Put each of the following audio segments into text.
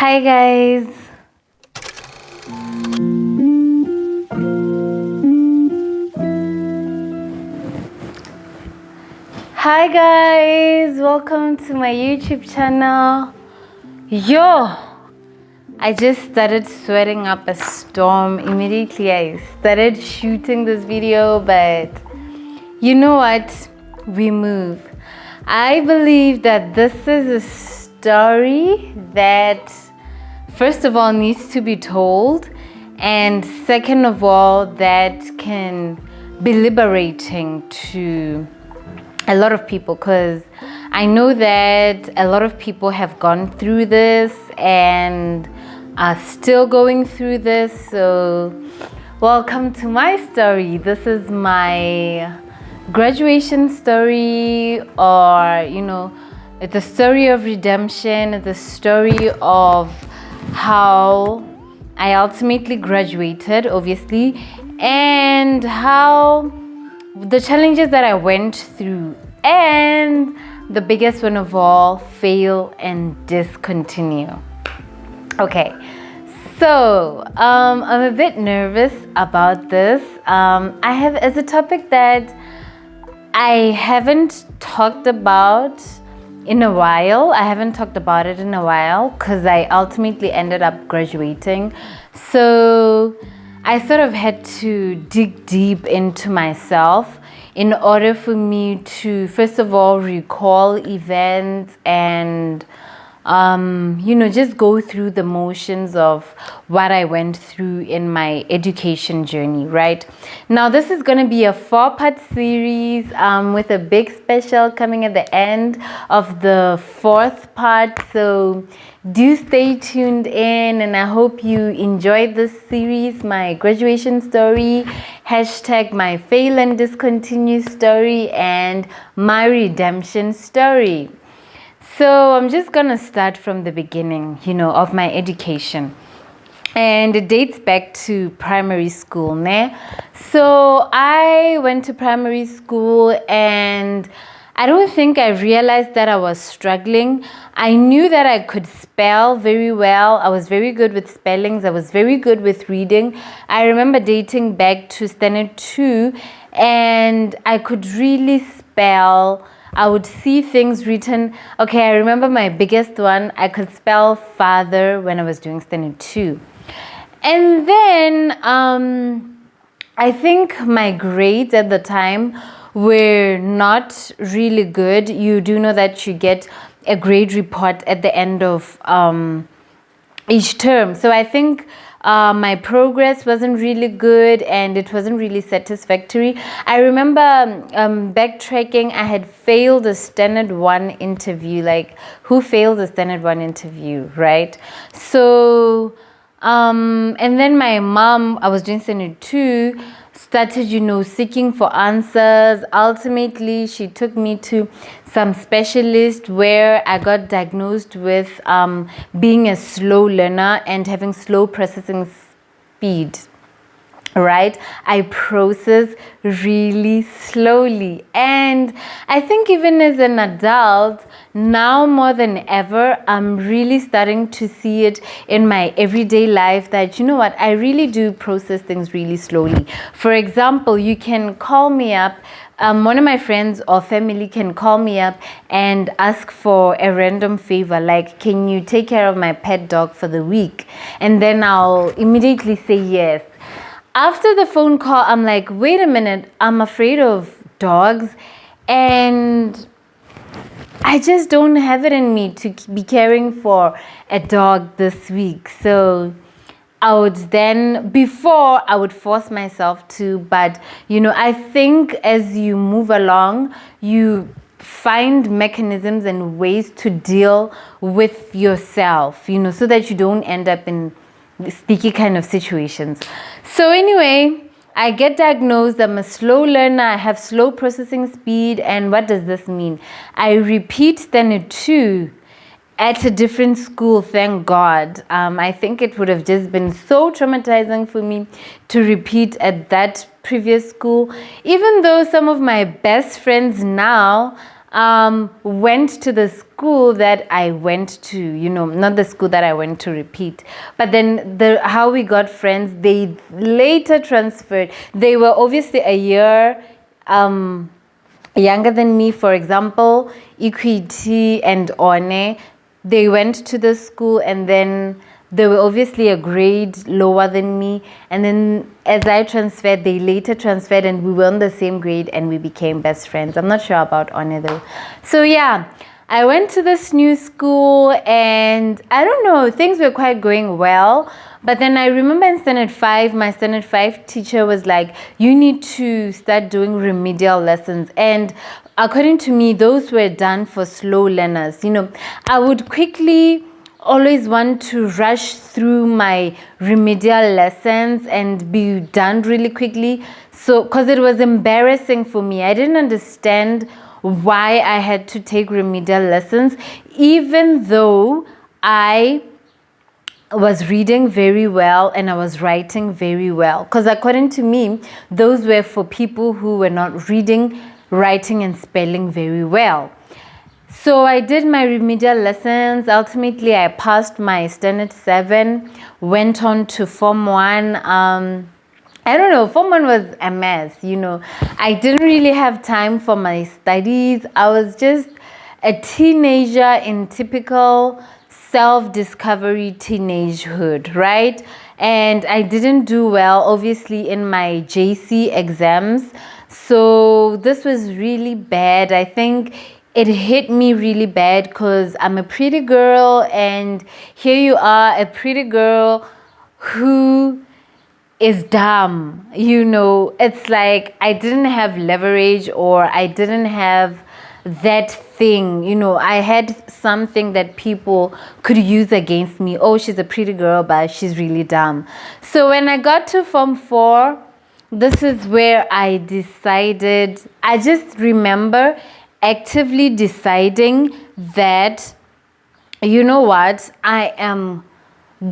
Hi guys. Hi guys, welcome to my YouTube channel. I just started sweating up a storm. Immediately I started shooting this video, but you know what? We move. I believe that this is a story that first of all needs to be told, and second of all that can be liberating to a lot of people, because I know that a lot of people have gone through this and are still going through this. So welcome to my story. This is my graduation story, or it's a story of redemption. It's a story of how I ultimately graduated, obviously, and how the challenges that I went through, and the biggest one of all, fail and discontinue. Okay, so I'm a bit nervous about this. I have, as a topic that I haven't talked about in a while. I haven't talked about it in a while because I ultimately ended up graduating. So I sort of had to dig deep into myself in order for me to, first of all, recall events and just go through the motions of what I went through in my education journey, right? Now, this is going to be a 4-part series with a big special coming at the end of the 4th part. So do stay tuned in, and I hope you enjoyed this series, my graduation story, hashtag my fail and discontinue story, and my redemption story. So I'm just gonna start from the beginning, of my education. And it dates back to primary school, ne? So I went to primary school, and I don't think I realized that I was struggling. I knew that I could spell very well. I was very good with spellings. I was very good with reading. I remember dating back to standard 2, and I could really spell. I would see things written. Okay, I remember my biggest one. I could spell father when I was doing standard 2. And then I think my grades at the time were not really good. You do know that you get a grade report at the end of each term. So I think my progress wasn't really good, and it wasn't really satisfactory. I remember backtracking, I had failed a standard 1 interview. Like, who fails a standard 1 interview, right? So and then my mom, I was doing standard 2, started, seeking for answers. Ultimately, she took me to some specialist where I got diagnosed with being a slow learner and having slow processing speed. Right? I process really slowly. And I think even as an adult, now more than ever, I'm really starting to see it in my everyday life that, I really do process things really slowly. For example, you can call me up. One of my friends or family can call me up and ask for a random favor, like, can you take care of my pet dog for the week? And then I'll immediately say yes. After the phone call, I'm like, wait a minute, I'm afraid of dogs, and I just don't have it in me to be caring for a dog this week. So I would then, before I would force myself to, but I think as you move along, you find mechanisms and ways to deal with yourself, so that you don't end up in sticky kind of situations. So anyway, I get diagnosed. I'm a slow learner. I have slow processing speed. And what does this mean? I repeat standard 2 at a different school, thank God. I think it would have just been so traumatizing for me to repeat at that previous school. Even though some of my best friends now went to the school that I went to, not the school that I went to repeat. But then how we got friends, they later transferred. They were obviously a year younger than me. For example, Equity and One, they went to the school, and then they were obviously a grade lower than me. And then as I transferred, they later transferred, and we were in the same grade, and we became best friends. I'm not sure about One though. So yeah, I went to this new school, and I don't know, things were quite going well. But then I remember in Standard 5, my Standard 5 teacher was like, you need to start doing remedial lessons. And according to me, those were done for slow learners. I would quickly always want to rush through my remedial lessons and be done really quickly. So, because it was embarrassing for me. I didn't understand why I had to take remedial lessons, even though I was reading very well and I was writing very well. Because according to me, those were for people who were not reading, writing, and spelling very well. So I did my remedial lessons. Ultimately, I passed my Standard 7, went on to Form 1. I don't know, Form 1 was a mess, I didn't really have time for my studies. I was just a teenager in typical self-discovery teenagehood, right? And I didn't do well, obviously, in my JC exams. So this was really bad. I think it hit me really bad because I'm a pretty girl, and here you are, a pretty girl who is dumb. It's like I didn't have leverage, or I didn't have that thing. I had something that people could use against me. Oh, she's a pretty girl, but she's really dumb. So when I got to Form 4, this is where I decided, I just remember actively deciding that, you know what, I am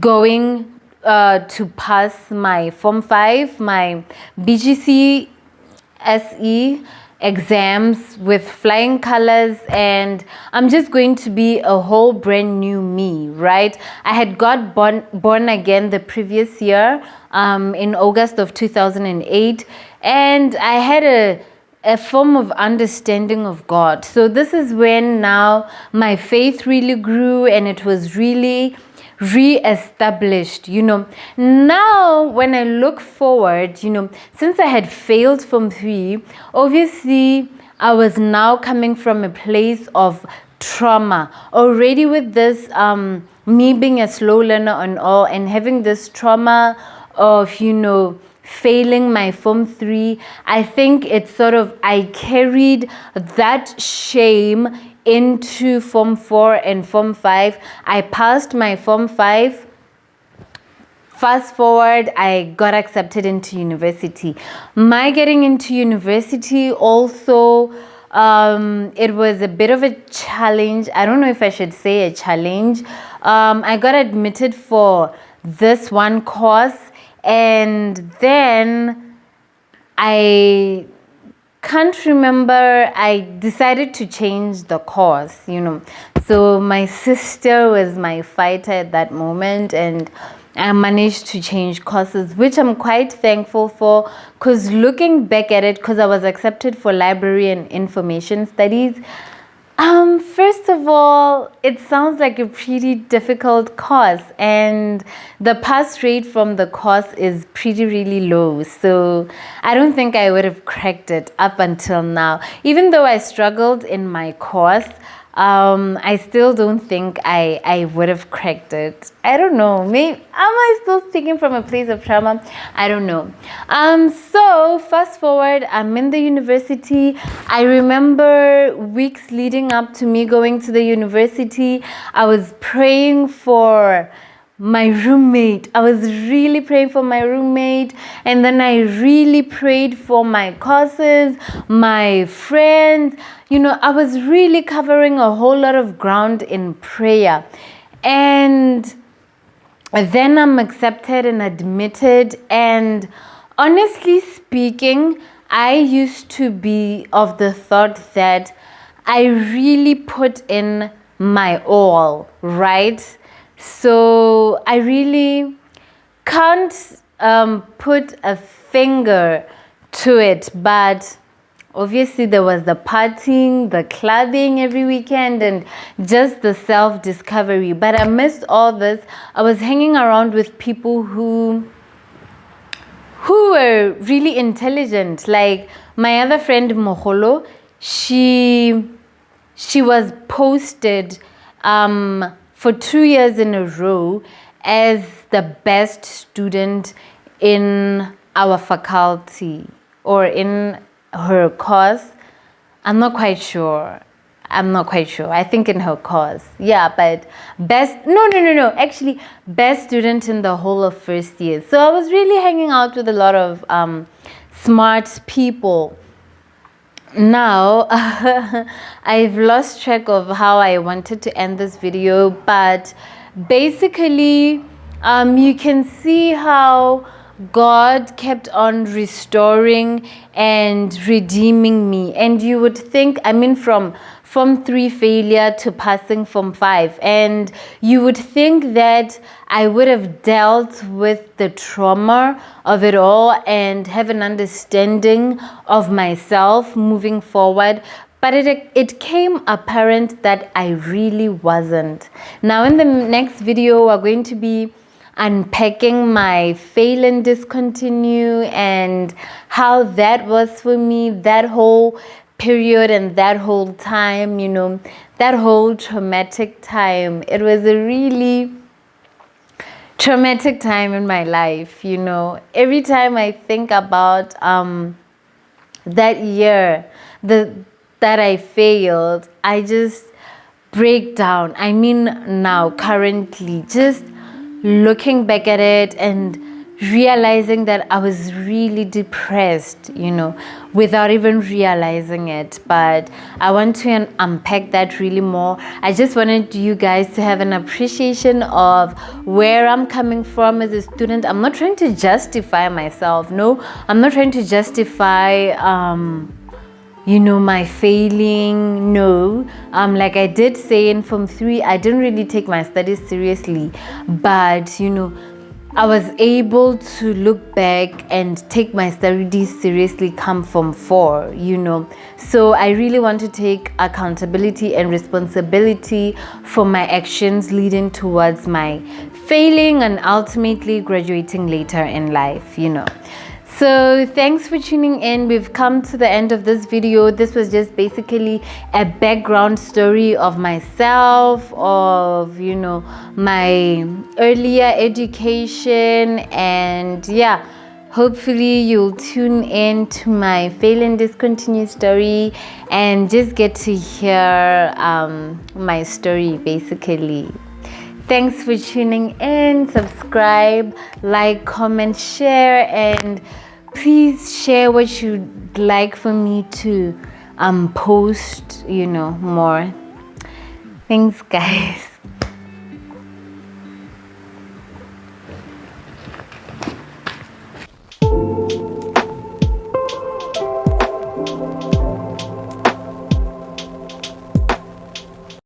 going to pass my Form 5, my BGC SE exams with flying colors, and I'm just going to be a whole brand new me, right? I had got born again the previous year, in August of 2008, and I had a form of understanding of God. So this is when now my faith really grew, and it was really re-established. Now when I look forward, since I had failed Form 3, obviously I was now coming from a place of trauma already with this, me being a slow learner and all, and having this trauma of failing my Form 3. I think it's sort of, I carried that shame into Form 4 and Form 5. I passed my Form 5. Fast forward, I got accepted into university. My getting into university also, it was a bit of a challenge. I don't know if I should say a challenge. I got admitted for this one course, and then I can't remember, I decided to change the course. So my sister was my fighter at that moment, and I managed to change courses, which I'm quite thankful for, because looking back at it, because I was accepted for library and information studies, first of all, it sounds like a pretty difficult course, and the pass rate from the course is really low. So I don't think I would have cracked it up until now. Even though I struggled in my course, I still don't think I would have cracked it. I don't know. Maybe am I still speaking from a place of trauma? I don't know. So fast forward, I'm in the university. I remember weeks leading up to me going to the university, I was praying for my roommate. I was really praying for my roommate, and then I really prayed for my courses, my friends. I was really covering a whole lot of ground in prayer. And then I'm accepted and admitted, and honestly speaking, I used to be of the thought that I really put in my all, right? So I really can't put a finger to it, but obviously there was the partying, the clubbing every weekend, and just the self-discovery. But amidst all this, I was hanging around with people who were really intelligent. Like my other friend Moholo, she was posted for 2 years in a row as the best student in our faculty or in her course. I'm not quite sure. I think in her course. Yeah, but no. Actually, best student in the whole of first year. So I was really hanging out with a lot of smart people. Now, I've lost track of how I wanted to end this video, but basically, you can see how God kept on restoring and redeeming me. And you would think, I mean, from 3 failure to passing from 5, and you would think that I would have dealt with the trauma of it all and have an understanding of myself moving forward. But it came apparent that I really wasn't. Now in the next video, we're going to be unpacking my fail and discontinue and how that was for me, that whole period and that whole time, you know, that whole traumatic time. It was a really traumatic time in my life, you know. Every time I think about that year that I failed, I just break down. I mean, now currently, just looking back at it and realizing that I was really depressed, you know, without even realizing it. But I want to unpack that really more. I just wanted you guys to have an appreciation of where I'm coming from as a student. I'm not trying to justify myself. No, I'm not trying to justify you know, my failing. No, like I did say in Form 3, I didn't really take my studies seriously, but you know, I was able to look back and take my studies seriously come Form 4, you know. So I really want to take accountability and responsibility for my actions leading towards my failing and ultimately graduating later in life, you know. So thanks for tuning in. We've come to the end of this video. This was just basically a background story of myself, of, you know, my earlier education, and yeah, hopefully you'll tune in to my fail and discontinue story and just get to hear my story basically. Thanks for tuning in. Subscribe, like, comment, share, and please share what you'd like for me to post, you know, more. Thanks, guys.